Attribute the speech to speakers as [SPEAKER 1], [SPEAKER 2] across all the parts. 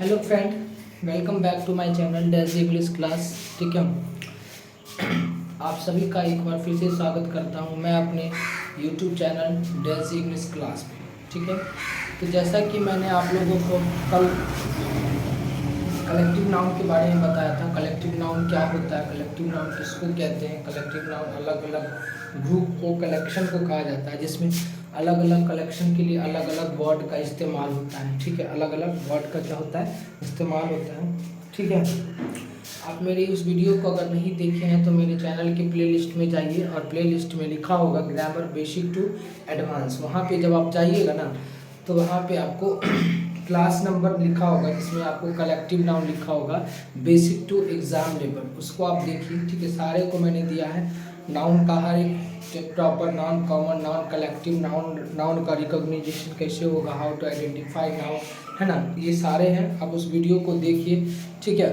[SPEAKER 1] Hello friend, welcome back to my channel days English class. ठीक है, आप सभी का एक बार फिर से स्वागत करता हूं मैं अपने YouTube channel days English class पे। ठीक है, तो जैसा कि मैंने आप लोगों को कल कलेक्टिव नाउन के बारे में बताया था। कलेक्टिव नाउन क्या होता है, कलेक्टिव नाउन किसको कहते हैं। कलेक्टिव नाउन अलग अलग ग्रुप को, कलेक्शन को कहा जाता है, जिसमें अलग अलग कलेक्शन के लिए अलग अलग वर्ड का इस्तेमाल होता है। ठीक है, अलग अलग वर्ड का क्या होता है, इस्तेमाल होता है। ठीक है, आप मेरी उस वीडियो को अगर नहीं देखे हैं तो मेरे चैनल के प्लेलिस्ट में जाइए और प्लेलिस्ट में लिखा होगा ग्रामर बेसिक टू एडवांस। वहाँ पे जब आप जाइएगा ना तो वहाँ पे आपको क्लास नंबर लिखा होगा, जिसमें आपको कलेक्टिव नाउन लिखा होगा बेसिक टू एग्जाम लेवल, उसको आप देखिए। ठीक है, सारे को मैंने दिया है। नाउन का हर एक proper noun, common noun, collective noun, noun का रिकॉग्निशन कैसे होगा, हाउ टू आइडेंटिफाई नाउन, है ना, ये सारे हैं। आप उस वीडियो को देखिए। ठीक है,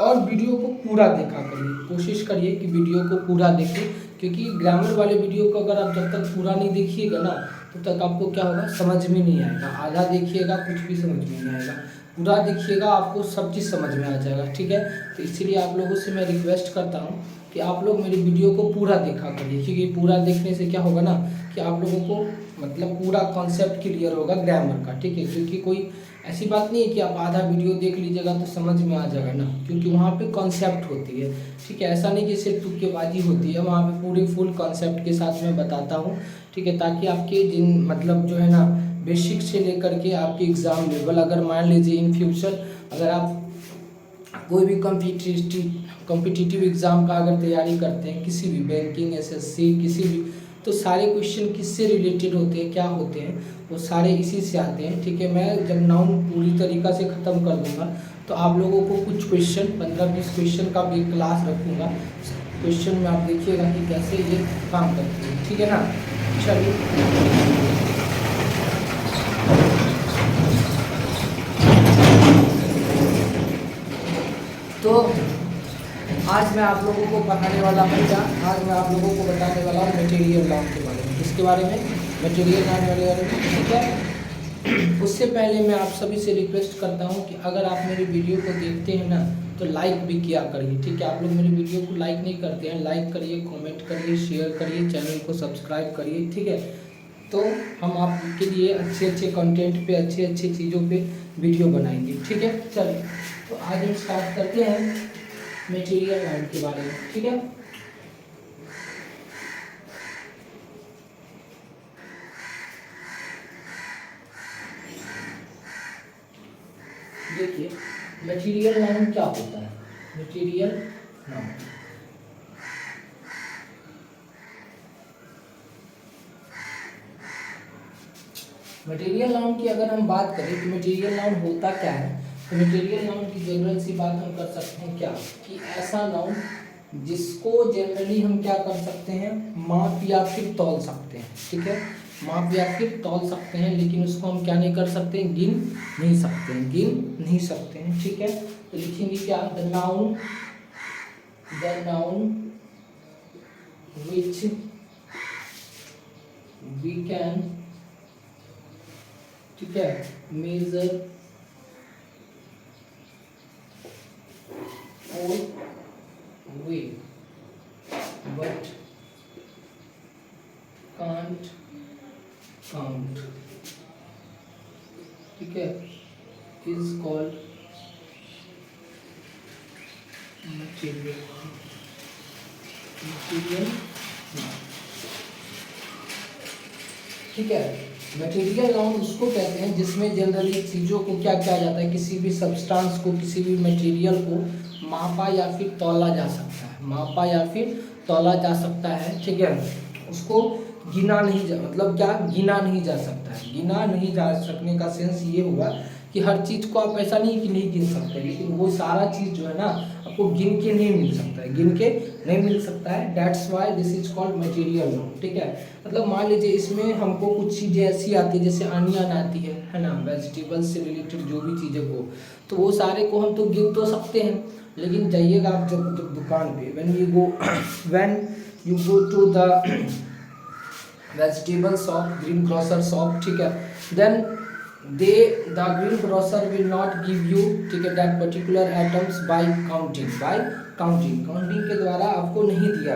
[SPEAKER 1] और वीडियो को पूरा देखा करिए, कोशिश करिए कि वीडियो को पूरा देखें, क्योंकि ग्रामर वाले वीडियो को अगर आप जब तक पूरा नहीं देखिएगा ना तब तक आपको क्या होगा, समझ में नहीं आएगा। आधा देखिएगा कुछ भी समझ में नहीं आएगा, पूरा देखिएगा आपको सब चीज़ समझ में आ जाएगा। ठीक है, तो इसीलिए आप लोगों से मैं रिक्वेस्ट करता हूँ कि आप लोग मेरी वीडियो को पूरा देखा करिए, क्योंकि पूरा देखने से क्या होगा ना कि आप लोगों को मतलब पूरा कॉन्सेप्ट क्लियर होगा ग्रामर का। ठीक है, क्योंकि कोई ऐसी बात नहीं है कि आप आधा वीडियो देख लीजिएगा तो समझ में आ जाएगा ना, क्योंकि वहाँ पे कॉन्सेप्ट होती है। ठीक है, ऐसा नहीं कि सिर्फ तुक्केबाजी होती है, वहाँ पे पूरी फुल कॉन्सेप्ट के साथ मैं बताता हूँ। ठीक है, ताकि आपके जिन मतलब जो है ना बेसिक से लेकर के आपके एग्ज़ाम लेवल, अगर मान लीजिए इन फ्यूचर अगर आप कोई भी कॉम्पिटिटिव एग्ज़ाम का अगर तैयारी करते हैं, किसी भी बैंकिंग, एसएससी, किसी भी, तो सारे क्वेश्चन किससे रिलेटेड होते हैं, क्या होते हैं, वो सारे इसी से आते हैं। ठीक है, मैं जब नाउन पूरी तरीक़ा से ख़त्म कर दूंगा तो आप लोगों को कुछ क्वेश्चन 15-20 क्वेश्चन का भी क्लास रखूँगा। क्वेश्चन में आप देखिएगा कि कैसे ये काम करते हैं। ठीक है ना, चलिए। तो आज मैं आप लोगों को पढ़ाने वाला हूँ क्या, आज मैं आप लोगों को बताने वाला हूँ मटेरियल नाउन के बारे में। किसके बारे में? मटेरियल नाउन वाले बारे में। ठीक है, उससे पहले मैं आप सभी से रिक्वेस्ट करता हूँ कि अगर आप मेरी वीडियो को देखते हैं ना तो लाइक भी किया करिए। ठीक है, आप लोग मेरी वीडियो को लाइक नहीं करते हैं, लाइक करिए, कमेंट करिए, शेयर करिए, चैनल को सब्सक्राइब करिए। ठीक है, तो हम आपके लिए अच्छे अच्छे कंटेंट पे, अच्छे अच्छे चीज़ों पे वीडियो बनाएंगे। ठीक है, चलिए तो आज हम स्टार्ट करते हैं मटेरियल नाउन के बारे में। ठीक है, देखिए मटेरियल नाउन क्या होता है। मटेरियल नाउन मटेरियल नाउन की अगर हम बात करें तो मटेरियल नाउन होता क्या है, तो मटेरियल नाउन की जनरल सी बात हम कर सकते हैं क्या, कि ऐसा नाउन जिसको जनरली हम क्या कर सकते हैं, माप या फिर तौल सकते हैं। ठीक है, माप या फिर तौल सकते हैं, लेकिन उसको हम क्या नहीं कर सकते, गिन नहीं सकते हैं, गिन नहीं सकते हैं। ठीक है, तो लिखेंगे क्या, the noun which we can, ठीक है, मेजर और वे बट कांट काउंट, ठीक है, इज कॉल्ड मटेरियल नाउन। ठीक है, मटेरियल नाउन उसको कहते हैं जिसमें जनरली चीज़ों को क्या किया जाता है, किसी भी सब्सटेंस को, किसी भी मटेरियल को मापा या फिर तौला जा सकता है, मापा या फिर तौला जा सकता है। ठीक है, उसको गिना नहीं जा, मतलब क्या, गिना नहीं जा सकता है। गिना नहीं जा सकने का सेंस ये हुआ कि हर चीज़ को आप ऐसा नहीं कि नहीं गिन सकते, लेकिन वो सारा चीज़ जो है ना आपको गिन के नहीं मिल सकता है, गिन के नहीं मिल सकता है। That's why this is called material noun. ठीक है, मतलब मान लीजिए इसमें हमको कुछ चीज़ें ऐसी आती है, जैसे अनियन आती है ना, वेजिटेबल्स से रिलेटेड जो भी चीज़ें को, तो वो सारे को हम तो गिन तो सकते हैं, लेकिन जाइएगा आप जब जब दुकान पे, when you go to the vegetable shop, green grocer shop, ठीक है, then they the green grocer will not give you, ठीक है, that particular items by counting, counting के द्वारा आपको नहीं दिया,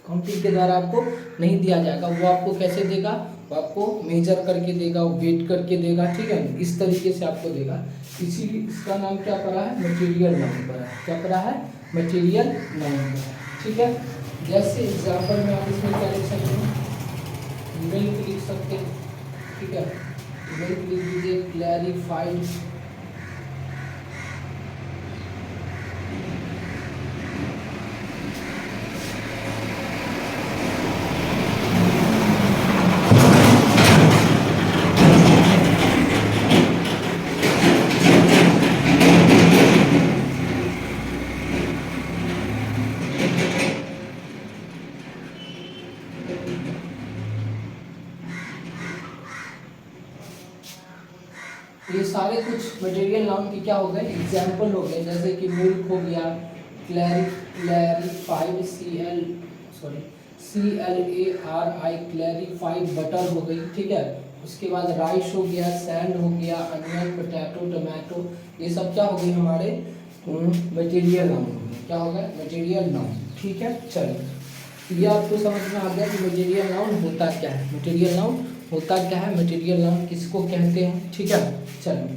[SPEAKER 1] काउंटिंग के द्वारा आपको नहीं दिया जाएगा। वो आपको कैसे देगा, वो आपको मेजर करके देगा, वेट करके देगा, ठीक है, इस तरीके से आपको देगा। इसीलिए इसका नाम क्या पड़ा है, मटेरियल नाउन पड़ा है। क्या पड़ा है, मटेरियल नाउन पड़ा है, ठीक है। जैसे एग्जाम्पल में आप इसमें क्या लिख सकते हैं, मिल्क लिख सकते हैं, ठीक है, मिल्क लिख दीजिए, क्लैरिफाइड, ये सारे कुछ मटेरियल नाउन के क्या हो गए, एग्जाम्पल हो गए। जैसे कि मिल्क हो गया, क्लैरिफाइड, CLARI क्लैरिफाइड, बटर हो गई, ठीक है। उसके बाद राइस हो गया, सैंड हो गया, अनियन, पोटैटो, टमाटो, ये सब क्या हो गए हमारे मटेरियल नाउन हो गए। क्या हो गया, मटेरियल नाउन, ठीक है। चलिए, ये आपको समझ में आ गया कि मटेरियल नाउन होता क्या है, मटेरियल नाउन होता क्या है, मटेरियल नाउन किसको कहते हैं, ठीक है। चलिए,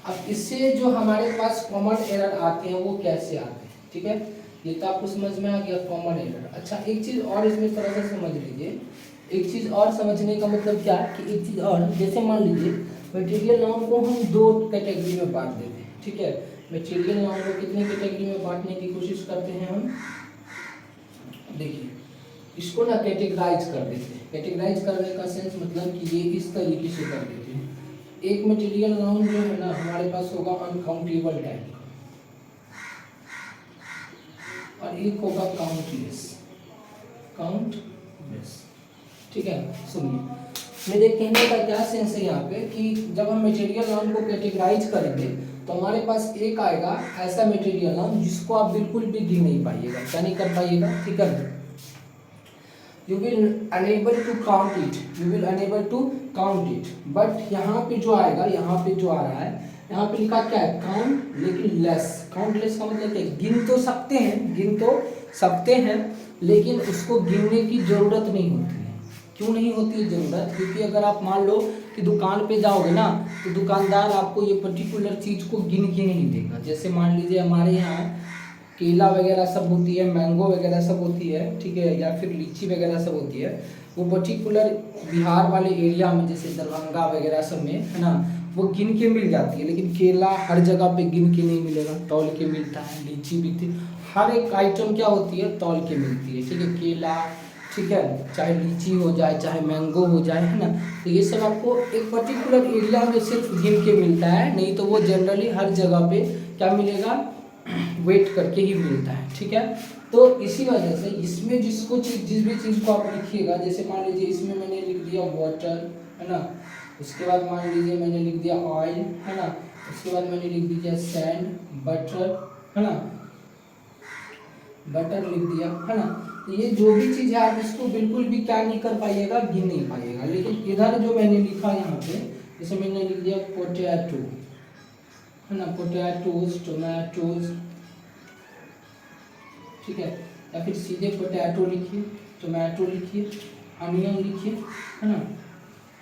[SPEAKER 1] अब इससे जो हमारे पास कॉमन एरर आते हैं वो कैसे आते हैं, ठीक है, ये तो आपको समझ में आ गया कॉमन एरर। अच्छा, एक चीज़ और इसमें थोड़ा सा समझ लीजिए, एक चीज़ और समझने का मतलब क्या है कि एक चीज़ और, जैसे मान लीजिए मटेरियल नाउन को हम दो कैटेगरी में बांट देते हैं, ठीक है। मटेरियल नाउन को कितने कैटेगरी में बांटने की कोशिश करते हैं हम, देखिए, इसको ना कैटेगराइज कर देते हैं। कैटेगराइज करने का सेंस मतलब कि ये इस तरीके से कर देते हैं। एक मटेरियल नाउन जो है ना हमारे पास होगा अनकाउंटेबल टाइप का, और एक होगा काउंटलेस, ठीक है। सुनिए, मेरे कहने का क्या सेंस है यहाँ पे कि जब हम मटेरियल नाउन को कैटेगराइज करेंगे तो हमारे पास एक आएगा ऐसा मटेरियल नाउन जिसको आप बिल्कुल भी गिन नहीं पाइएगा, क्या नहीं कर पाइएगा, ठीक है। You will unable to count it, but यहाँ पे जो आएगा, यहाँ पे जो आ रहा है, यहाँ पे लिखा क्या है, काउंट, लेकिन लेस। काउंटलेस का मतलब क्या है, गिन तो सकते हैं, लेकिन उसको गिनने की जरूरत नहीं होती है। क्यों नहीं होती है जरूरत, क्योंकि अगर आप मान लो कि दुकान पे जाओगे ना तो दुकानदार आपको ये पर्टिकुलर चीज़ को गिन के नहीं देगा। जैसे मान लीजिए हमारे यहाँ केला वगैरह सब होती है, मैंगो वगैरह सब होती है, ठीक है, या फिर लीची वगैरह सब होती है, वो पर्टिकुलर बिहार वाले एरिया में जैसे दरभंगा वगैरह सब में है ना, वो गिन के मिल जाती है। लेकिन केला हर जगह पे गिन के नहीं मिलेगा, तौल के मिलता है। लीची भी थी, हर एक आइटम क्या होती है, तौल के मिलती है, ठीक है। केला, ठीक है, चाहे लीची हो जाए, चाहे मैंगो हो जाए, है ना, तो ये सब आपको एक पर्टिकुलर एरिया में सिर्फ गिन के मिलता है, नहीं तो वो जनरली हर जगह पे क्या मिलेगा, वेट करके ही मिलता है, ठीक है। तो इसी वजह से इसमें जिस भी चीज़ को आप लिखिएगा, जैसे मान लीजिए इसमें मैंने लिख दिया वाटर, है ना, उसके बाद मान लीजिए मैंने लिख दिया ऑयल, है ना, उसके बाद मैंने लिख दिया सैंड, बटर, है ना, बटर लिख दिया, है ना। तो ये जो भी चीज़ है आप इसको बिल्कुल भी क्या नहीं कर पाइएगा, गिन नहीं पाइएगा। लेकिन इधर जो मैंने लिखा यहाँ पे, जैसे मैंने लिख दिया पोटैटो, है ना, पोटैटोज, टोमेटोज, ठीक है, या फिर सीधे पोटैटो लिखिए, टोमेटो लिखिए, अनियन लिखिए, है ना,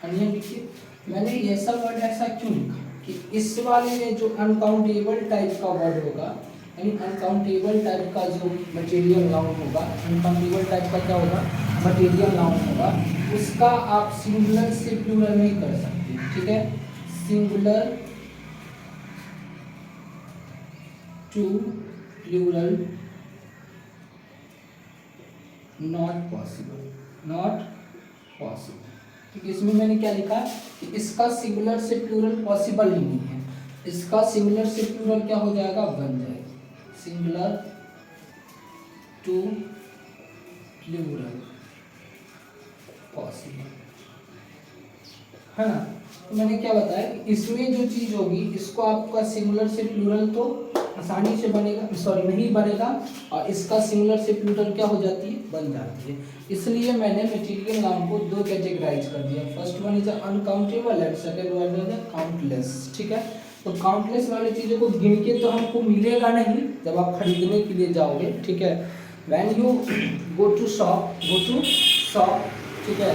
[SPEAKER 1] अनियन लिखिए। मैंने ये सब वर्ड ऐसा क्यों लिखा कि इस वाले में जो अनकाउंटेबल टाइप का वर्ड होगा, यानी अनकाउंटेबल टाइप का जो मटेरियल नाउन होगा, अनकाउंटेबल टाइप का क्या होगा, मटेरियल नाउन होगा, उसका आप सिंगुलर से प्लूरल नहीं कर सकते, ठीक है। Singular to plural not possible, ठीक है। इसमें मैंने क्या लिखा कि इसका सिंगुलर से प्लूरल पॉसिबल ही नहीं है, इसका सिंगुलर से प्लूरल क्या हो जाएगा, बन जाएगा सिंगुलर टू प्लूरल पॉसिबल, है ना। तो मैंने क्या बताया कि इसमें जो चीज़ होगी इसको आपका सिंगुलर से प्लूरल तो आसानी से बनेगा, सॉरी नहीं बनेगा, और इसका सिंगुलर से प्लूरल क्या हो जाती है, बन जाती है। इसलिए मैंने मटेरियल नाउन को दो कैटेगराइज कर दिया, first one is uncountable and second one is countless. ठीक है, तो काउंटलेस वाली चीज़ों को गिन के तो हमको मिलेगा नहीं जब आप खरीदने के लिए जाओगे। ठीक है, when you go to shop, ठीक है,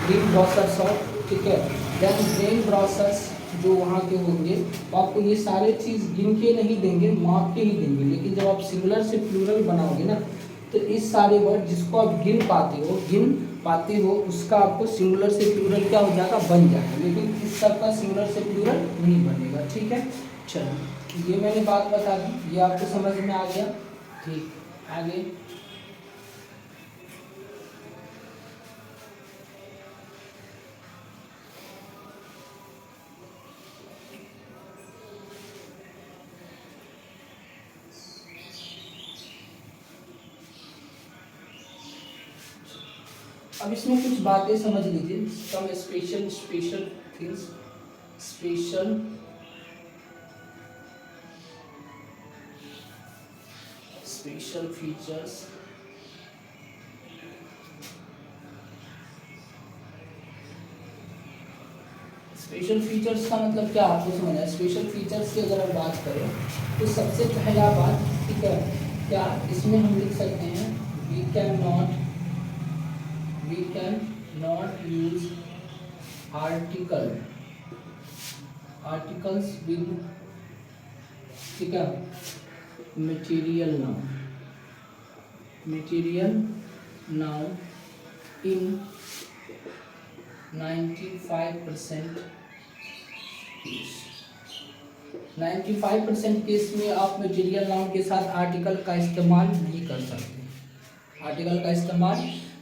[SPEAKER 1] ग्रीन ब्रॉसर शॉप, ठीक है, देन ग्रीन ब्रॉसर्स जो वहाँ के होंगे तो आपको ये सारे चीज़ गिन के नहीं देंगे, माप के ही देंगे। लेकिन जब आप सिंगुलर से प्लूरल बनाओगे ना, तो इस सारे वर्ड जिसको आप गिन पाते हो उसका आपको सिंगुलर से प्लूरल क्या हो जाएगा, बन जाएगा। लेकिन इस सब का सिंगुलर से प्लूरल नहीं बनेगा। ठीक है, चलो ये मैंने बात बता दी, ये आपको समझ में आ गया। ठीक, आगे अब इसमें कुछ बातें समझ लीजिए, some special things, special features. Special features का मतलब क्या आपको समझ है? स्पेशल फीचर्स की अगर हम बात करें तो सबसे पहला बात, ठीक है, क्या इसमें हम लिख सकते हैं, we can not use articles with, ठीक है, material noun in 95% case. 95% case में आप मटेरियल नाउन के साथ आर्टिकल का इस्तेमाल नहीं कर सकते, आर्टिकल का इस्तेमाल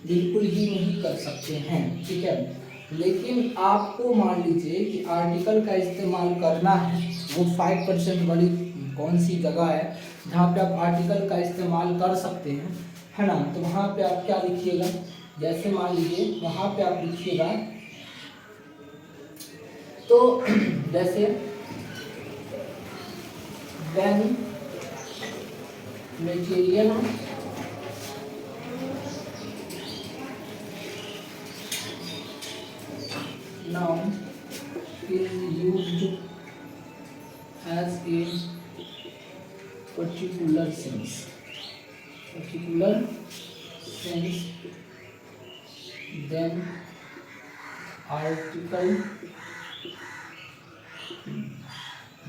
[SPEAKER 1] बिल्कुल ही नहीं कर सकते हैं। ठीक है, लेकिन आपको मान लीजिए कि आर्टिकल का इस्तेमाल करना है, वो 5% वाली कौन सी जगह है जहाँ पे आप आर्टिकल का इस्तेमाल कर सकते हैं, है ना? तो वहाँ पे आप क्या लिखिएगा, जैसे मान लीजिए वहाँ पे आप लिखिएगा, तो जैसे when material noun is used as a particular sense, then article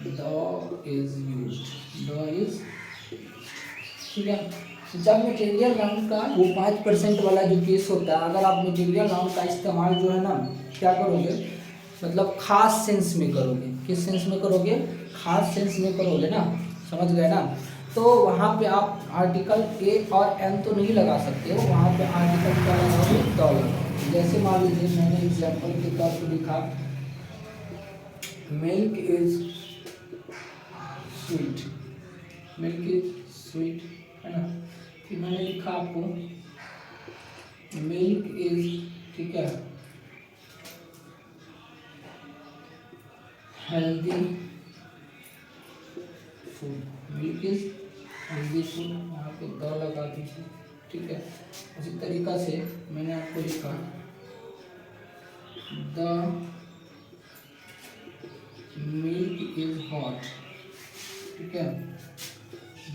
[SPEAKER 1] the is used, ठीक है। जब मटेरियल नाउन का वो 5% वाला जो केस होता है, अगर आप मटेरियल नाउन का इस्तेमाल जो है ना क्या करोगे, मतलब खास सेंस में करोगे। किस सेंस में करोगे? खास सेंस में करोगे ना, समझ गए ना? तो वहाँ पे आप आर्टिकल ए और एन तो नहीं लगा सकते हो, वहाँ पे आर्टिकल क्या लगाओगे, द लगाओगे। जैसे मान लीजिए मैंने एग्जाम्पल के तौर पर लिखा मिल्क इज स्वीट, है ना। फिर मैंने लिखा आपको मिल्क इज, ठीक है, healthy food, milk is healthy food, वहाँ पे द लगा दीजिए। ठीक है, उसी तरीका से मैंने आपको लिखा द मिल्क इज हॉट, ठीक है,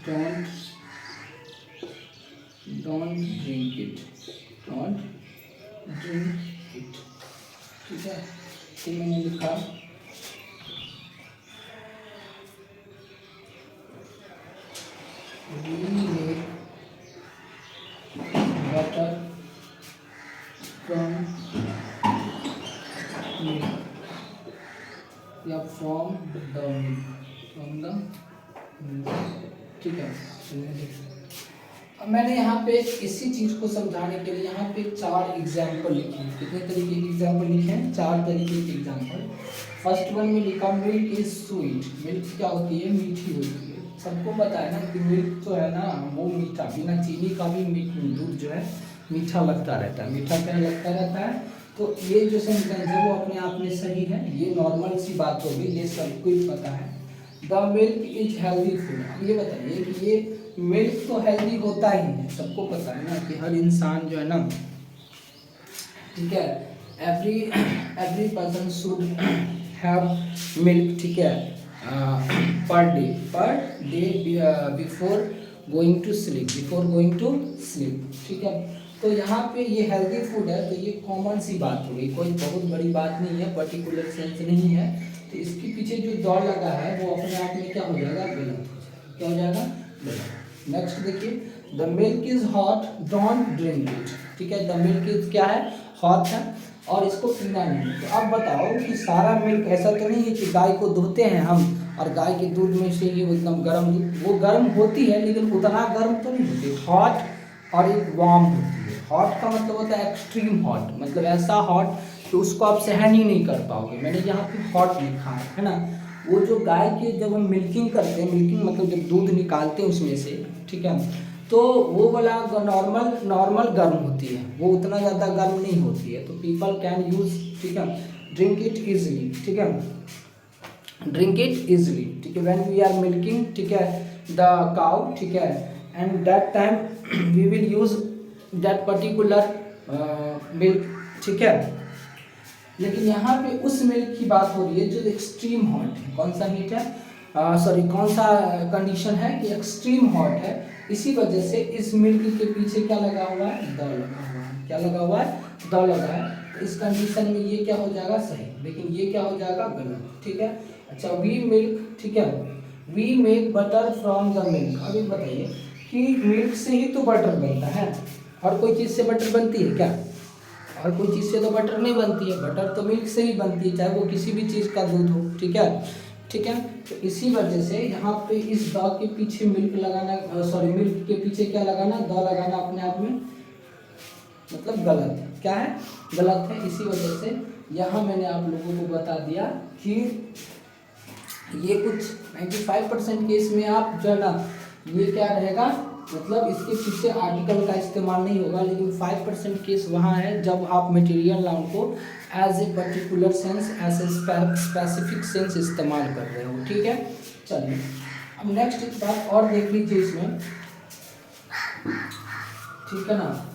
[SPEAKER 1] डोंट ड्रिंक इट, ठीक है। फिर मैंने लिखा we make butter from milk, या from the milk, ठीक है। अब मैंने यहाँ पे इसी चीज़ को समझाने के लिए यहाँ पे 4 एग्जाम्पल लिखे हैं। कितने तरीके के एग्जाम्पल लिखे हैं? 4 तरीके के एग्जाम्पल। फर्स्ट वन में लिखा मिल्क इज स्वीट, मिल्क क्या होती है, मीठी होती है। सबको पता है ना कि मिल्क जो है ना वो मीठा, बिना चीनी का भी दूध जो है मीठा लगता रहता है, मीठा क्या लगता रहता है। तो ये जो सेंटेंस है वो अपने आप में सही है, ये नॉर्मल सी बात होगी, ये सबको ही पता है। The milk is healthy food. अब ये बताइए कि ये मिल्क तो हेल्दी होता ही है, सबको पता है ना कि हर इंसान जो है ना, ठीक है, every person should have milk, ठीक है, per day before going to sleep, ठीक है। तो यहाँ पे ये हेल्दी फूड है, तो ये कॉमन सी बात हो गई, कोई बहुत बड़ी बात नहीं है, पर्टिकुलर सेंस नहीं है। तो इसके पीछे जो दौड़ लगा है वो अपने आप में क्या हो जाएगा, गलत हो जाएगा। क्या हो जाएगा, गलत। नेक्स्ट देखिए, the milk is hot, don't drink it, ठीक है। द मिल्क इज क्या है, हॉट है और इसको पीना नहीं है। तो अब बताओ कि सारा मिल्क, ऐसा तो नहीं है कि गाय को धोते हैं हम और गाय के दूध में से ही एकदम गर्म दूध, वो गर्म होती है लेकिन उतना गर्म तो नहीं होती, हॉट और एक वार्म होती है। हॉट का मतलब होता है एक्सट्रीम हॉट, मतलब ऐसा हॉट कि उसको आप सहन ही नहीं कर पाओगे। मैंने यहाँ पे हॉट लिखा है ना। वो जो गाय के जब हम मिल्किंग करते हैं, मिल्किंग मतलब जब दूध निकालते हैं उसमें से, ठीक है, तो वो वाला नॉर्मल गर्म होती है, वो उतना ज़्यादा गर्म नहीं होती है। तो पीपल कैन यूज, ठीक है, ड्रिंक इट इजली, ठीक है, ड्रिंक इट इजली, ठीक है, व्हेन वी आर मिल्किंग, ठीक है, द काउ, ठीक है, and that time we will use that particular milk, ठीक है। लेकिन यहाँ पे उस मिल्क की बात हो रही है जो एक्सट्रीम हॉट है। कौन सा हीट है, सॉरी कौन सा कंडीशन है कि एक्सट्रीम हॉट है। इसी वजह से इस मिल्क के पीछे क्या लगा हुआ है, द लगा हुआ है। क्या लगा हुआ है, द लगा है। तो इस कंडीशन में ये क्या हो जाएगा, सही, लेकिन ये क्या हो जाएगा, गलत, ठीक है। अच्छा, वी मिल्क, ठीक है, we make butter from the milk. अभी बताइए कि मिल्क से ही तो बटर बनता है, और कोई चीज़ से बटर बनती है क्या, और कोई चीज़ से तो बटर नहीं बनती है। बटर तो मिल्क से ही बनती है, चाहे वो किसी भी चीज़ का दूध हो, ठीक है, ठीक है। तो इसी वजह से यहाँ पे इस द के पीछे मिल्क लगाना, सॉरी मिल्क के पीछे क्या लगाना, द लगाना अपने आप में मतलब गलत है। क्या है, गलत है। इसी वजह से यहाँ मैंने आप लोगों को बता दिया कि ये कुछ 95% केस में आप जो है ना, ये क्या रहेगा, मतलब इसके पीछे आर्टिकल का इस्तेमाल नहीं होगा, लेकिन 5% केस वहाँ है जब आप मटेरियल नाउन को as a particular sense, as a specific sense इस्तेमाल कर रहे हो, ठीक है। चलिए अब नेक्स्ट एक बात और देख लीजिए इसमें, ठीक है ना।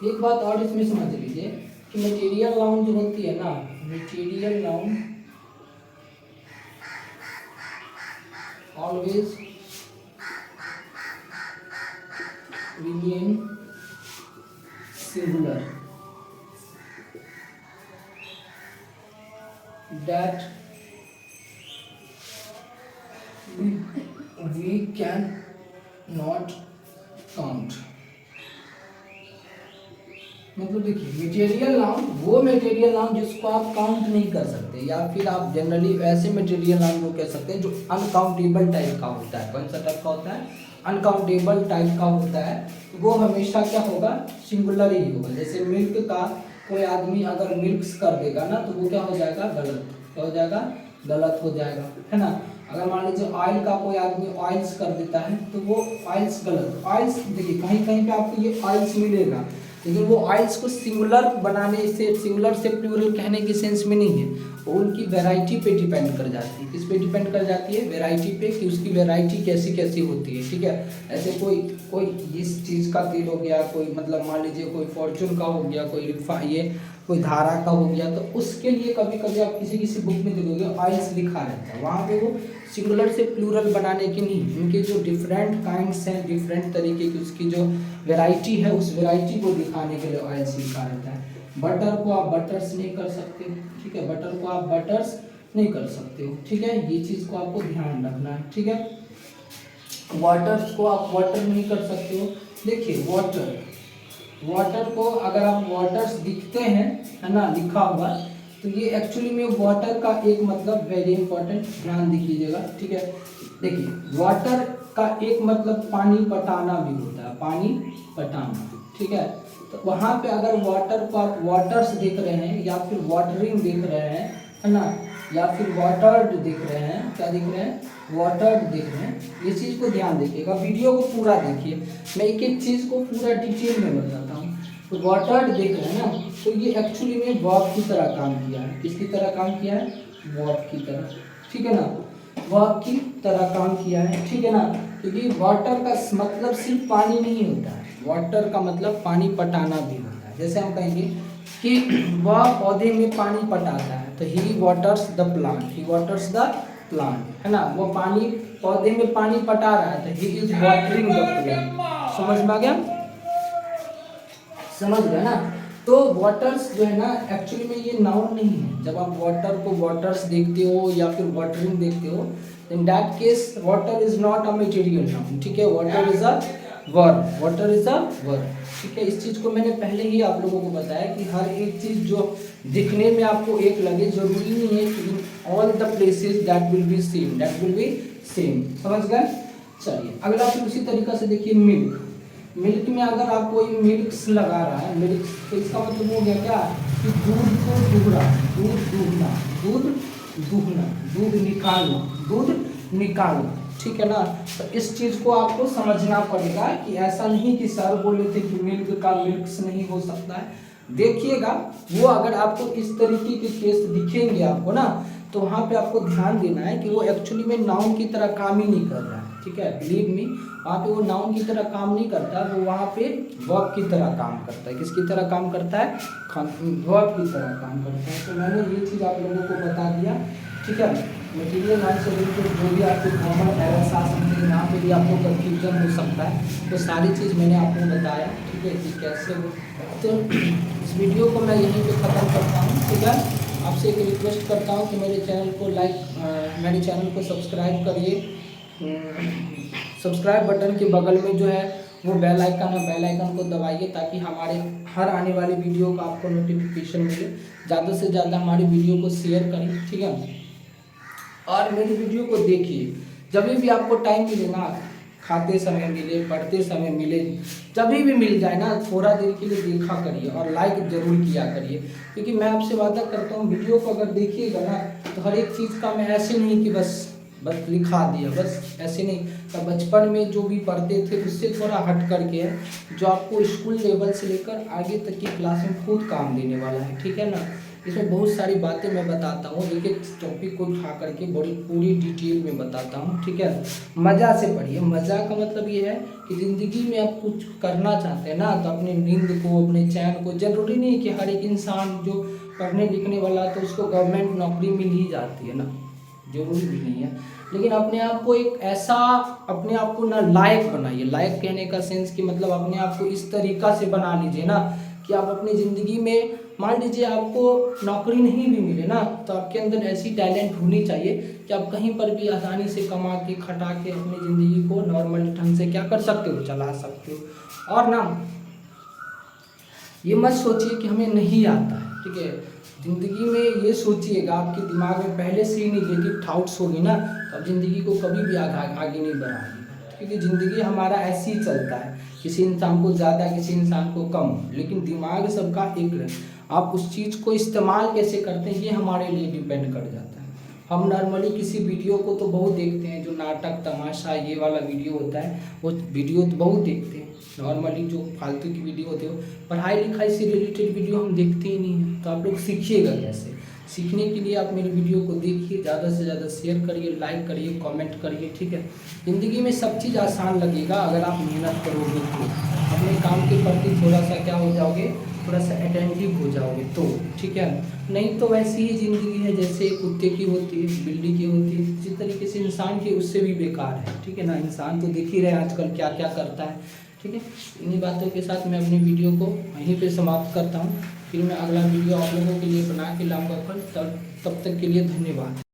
[SPEAKER 1] एक बात और इसमें समझ लीजिए कि मटेरियल नाउन जो होती है ना, material noun always remain singular, that we can not count। मतलब देखिए, मटेरियल नाउन वो मटेरियल नाउन जिसको आप काउंट नहीं कर सकते, या फिर आप जनरली ऐसे मटेरियल नाउन को कह सकते हैं जो अनकाउंटेबल टाइप का होता है। कौन सा टाइप का होता है, अनकाउंटेबल टाइप का होता है। वो हमेशा क्या होगा, सिंगुलर ही होगा। जैसे मिल्क का कोई आदमी अगर मिल्क्स कर देगा ना, तो वो क्या हो जाएगा, गलत। क्या हो जाएगा, गलत हो जाएगा, है ना। अगर मान लीजिए ऑयल का कोई आदमी ऑयल्स कर देता है, तो वो ऑयल्स गलत। ऑयल्स देखिए कहीं कहीं पे आपको ये ऑयल्स मिलेगा, लेकिन वो ऑयल्स को सिंगुलर बनाने से, सिंगुलर से प्लूरल कहने की सेंस में नहीं है। वो उनकी वैरायटी पे डिपेंड कर जाती है। किस पे डिपेंड कर जाती है, वैरायटी पे, कि उसकी वैरायटी कैसी कैसी होती है, ठीक है। ऐसे कोई इस चीज़ का तेल हो गया, कोई मतलब मान लीजिए कोई फॉर्चून का हो गया, कोई कोई धारा का हो गया, तो उसके लिए कभी कभी आप किसी किसी बुक में देखोगे ऑयल्स लिखा रहता है, वहाँ पे वो सिंगुलर से प्लूरल बनाने की नहीं, उनके जो डिफरेंट काइंड्स हैं, डिफरेंट तरीके की उसकी जो वैरायटी है, उस वैरायटी को दिखाने के लिए ऑयल्स लिखा रहता है। बटर को आप बटर्स नहीं कर सकते, ठीक है, बटर को आप बटर्स नहीं कर सकते हो, ठीक है, ये चीज़ को आपको ध्यान रखना है, ठीक है। वाटर्स को आप वाटर नहीं कर सकते हो। देखिए वाटर को अगर आप वाटर्स दिखते हैं, है ना, लिखा हुआ, तो ये एक्चुअली में वाटर का एक मतलब वेरी इंपॉर्टेंट, ध्यान दीजिएगा, ठीक है। देखिए वाटर का एक मतलब पानी पटाना भी होता है, पानी पटाना, ठीक है। तो वहाँ पे अगर वाटर को आप वाटर्स देख रहे हैं, या फिर वाटरिंग देख रहे हैं, है ना, या फिर वाटर्ड देख रहे हैं, क्या देख रहे हैं, वाटर्ड देख रहे हैं, ये चीज़ को ध्यान देखिएगा। वीडियो को पूरा देखिए, मैं एक एक चीज़ को पूरा डिटेल में बताता हूँ। तो वाटर्ड देख रहे हैं ना, तो ये एक्चुअली में वर्ब की तरह काम किया है। किसकी तरह काम किया है? वर्ब की तरह, ठीक है ना, वर्ब की तरह काम किया है, ठीक है ना। क्योंकि वाटर का मतलब सिर्फ पानी नहीं होता है, वाटर का मतलब पानी पटाना भी होता है। जैसे हम कहेंगे कि वह पौधे में पानी पटाता है, तो he waters the plant, he waters the plant, है ना, वो पानी पौधे में पानी पटा रहा है, तो he is watering the plant. समझ में आ गया? समझ गया ना। तो वाटर्स जो है ना, एक्चुअली में ये नाउन नहीं है। जब आप वाटर को वाटर्स देखते हो या फिर वाटरिंग देखते हो, in that case water is not a material noun, ठीक है, water is a verb, water is a verb, ठीक है। इस चीज़ को मैंने पहले ही आप लोगों को बताया कि हर एक चीज़ जो दिखने में आपको एक लगे, जरूरी नहीं है कि in all the places that will be same, that will be same. समझ गए? चलिए अगला फिर उसी तरीका से देखिए, मिल्क। मिल्क में अगर आप कोई मिल्क्स लगा रहा है, मिल्क, तो इसका मतलब हो गया क्या कि दूध को दुहरा, दूध दूहना, दूध दूहना, दूध निकालना, दूध निकालना, ठीक है ना। तो इस चीज़ को आपको समझना पड़ेगा कि ऐसा नहीं कि सर बोले थे कि मिल्क का मिल्क्स नहीं हो सकता है। देखिएगा, वो अगर आपको इस तरीके के केस दिखेंगे आपको ना, तो वहाँ पे आपको ध्यान देना है कि वो एक्चुअली में नाउन की तरह काम ही नहीं कर रहा है, ठीक है। बिलीव मी, वहाँ पे वो नाउन की तरह काम नहीं करता, वो वहाँ पे वर्ब की तरह काम करता है। किसकी तरह काम करता है? वर्ब की तरह काम करता है। तो मैंने ये चीज़ आप लोगों को बता दिया, ठीक है। मटीरियल नाउन से रिलेटेड जो भी आपको कॉमन एरर्स आ सकते हैं, यहाँ पे भी आपको कन्फ्यूजन हो सकता है, तो सारी चीज़ मैंने आपको बताया, ठीक है, कि कैसे वो। तो इस वीडियो को मैं यहीं पे ख़त्म करता हूँ, ठीक है। आपसे एक रिक्वेस्ट करता हूँ कि मेरे चैनल को मेरे चैनल को सब्सक्राइब करिए। सब्सक्राइब बटन के बगल में जो है वो बेल आइकन है, बेल आइकन को दबाइए, ताकि हमारे हर आने वाली वीडियो का आपको नोटिफिकेशन मिले। ज़्यादा से ज़्यादा हमारी वीडियो को शेयर करें, ठीक है। और मेरी वीडियो को देखिए, जब भी आपको टाइम मिले ना, खाते समय मिले, पढ़ते समय मिले, जब भी मिल जाए ना, थोड़ा देर के लिए देखा करिए और लाइक ज़रूर किया करिए। क्योंकि मैं आपसे वादा करता हूँ, वीडियो को अगर देखिएगा ना, तो हर एक चीज़ का मैं ऐसे नहीं कि बस लिखा दिया, बस ऐसे नहीं। तो बचपन में जो भी पढ़ते थे उससे थोड़ा हट करके है, जो आपको स्कूल लेवल से लेकर आगे तक की क्लास में खुद काम देने वाला है, ठीक है ना। इसमें बहुत सारी बातें मैं बताता हूँ, एक एक टॉपिक को उठा करके बड़ी पूरी डिटेल में बताता हूँ, ठीक है। मज़ा से पढ़िए। मज़ा का मतलब ये है कि ज़िंदगी में आप कुछ करना चाहते हैं ना, तो अपनी नींद को, अपने चैन को, ज़रूरी नहीं कि हर एक इंसान जो पढ़ने लिखने वाला है तो उसको गवर्नमेंट नौकरी मिल ही जाती है ना, जरूरी भी नहीं है। लेकिन अपने आप को एक ऐसा, अपने आप को ना लायक बनाइए। लायक कहने का सेंस कि मतलब अपने आप को इस तरीक़ा से बना लीजिए ना कि आप अपनी ज़िंदगी में, मान लीजिए आपको नौकरी नहीं भी मिले ना, तो आपके अंदर ऐसी टैलेंट होनी चाहिए कि आप कहीं पर भी आसानी से कमा के, खटा के अपनी ज़िंदगी को नॉर्मल ढंग से क्या कर सकते हो, चला सकते हो। और ना ये मत सोचिए कि हमें नहीं आता है, ठीक है। ज़िंदगी में ये सोचिएगा, आपके दिमाग में पहले से ही नेगेटिव थाट्स होगी ना, तो आप ज़िंदगी को कभी भी आगे नहीं बढ़ाएंगे। क्योंकि ज़िंदगी हमारा ऐसे ही चलता है, किसी इंसान को ज़्यादा, किसी इंसान को कम, लेकिन दिमाग सबका एक है। आप उस चीज़ को इस्तेमाल कैसे करते हैं, ये हमारे लिए डिपेंड कर जाता है। हम नॉर्मली किसी वीडियो को तो बहुत देखते हैं, जो नाटक तमाशा ये वाला वीडियो होता है, वो वीडियो तो बहुत देखते हैं। नॉर्मली जो फालतू की वीडियो होती है, पढ़ाई लिखाई से रिलेटेड वीडियो हम देखते ही नहीं हैं। तो आप लोग सीखिएगा कैसे? सीखने के लिए आप मेरी वीडियो को देखिए, ज़्यादा से ज़्यादा शेयर करिए, लाइक करिए, कमेंट करिए, ठीक है। ज़िंदगी में सब चीज़ आसान लगेगा अगर आप मेहनत करोगे तो। अपने काम के प्रति थोड़ा सा क्या हो जाओगे, थोड़ा सा अटेंटिव हो जाओगे तो, ठीक है। नहीं तो वैसी ही ज़िंदगी है जैसे कुत्ते की होती है, बिल्ली की होती है, इसी तरीके से इंसान की उससे भी बेकार है, ठीक है ना। इंसान तो देख ही रहे आजकल क्या क्या करता है, ठीक है। इन्हीं बातों के साथ मैं अपनी वीडियो को वहीं पे समाप्त करता हूँ। फिर मैं अगला वीडियो आप लोगों के लिए बना के लाऊंगा कल। तब तक के लिए धन्यवाद।